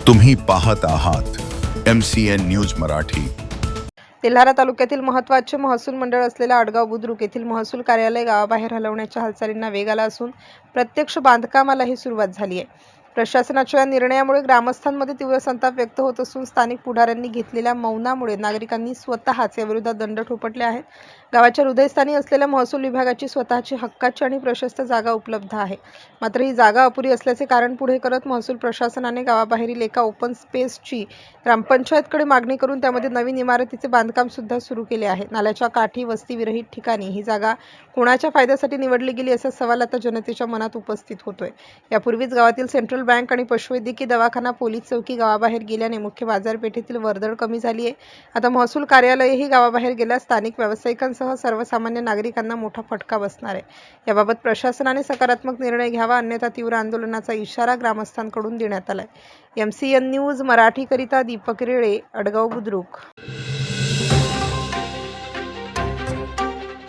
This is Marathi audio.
तुम्ही पाहत आहात MCN न्यूज मराठी। तेल्हारा तालुक्यातील महत्त्वाचे महसूल मंडळ असलेल्या अडगाव बुद्रुक येथील महसूल कार्यालय गावाबाहेर हलवण्याच्या हालचालींना वेग आला असून प्रत्यक्ष बांधकामालाही सुरुवात झाली आहे। प्रशासनाच्या या निर्णयामुळे ग्रामस्थांमध्ये तीव्र संताप व्यक्त होत असून स्थानिक पुढाऱ्यांनी घेतलेल्या मौनामुळे नागरिकांनी स्वतःच याविरोधात दंड ठोपटले आहेत। गावाच्या हृदयस्थानी असलेल्या महसूल विभागाची स्वतःची हक्काची आणि प्रशस्त जागा उपलब्ध आहे, मात्र ही जागा अपुरी असल्याचे कारण पुढे करत महसूल प्रशासनाने गावाबाहेरील एका ओपन स्पेसची ग्रामपंचायतकडे मागणी करून त्यामध्ये नवीन इमारतीचे बांधकाम सुद्धा सुरू केले आहे। नाल्याच्या काठी वस्ती विरहित ठिकाणी ही जागा कोणाच्या फायद्यासाठी निवडली गेली असा सवाल आता जनतेच्या मनात उपस्थित होतोय। यापूर्वीच गावातील सेंट्रल बँक आणि पशुवैद्यकीय दवाखाना, पोलीस चौकी गावाबाहेर गेल्याने मुख्य बाजारपेठेतील वर्दळ कमी झाली आहे। आता महसूल कार्यालयही गावाबाहेर गेल्यास स्थानिक व्यावसायिकांसह सर्वसामान्य नागरिकांना मोठा फटका बसणार आहे। याबाबत प्रशासनाने सकारात्मक निर्णय घ्यावा, अन्यथा तीव्र आंदोलनाचा इशारा ग्रामस्थांकडून देण्यात आलाय। MCN न्यूज मराठी करिता दीपक रेळे, अडगाव बुद्रुक।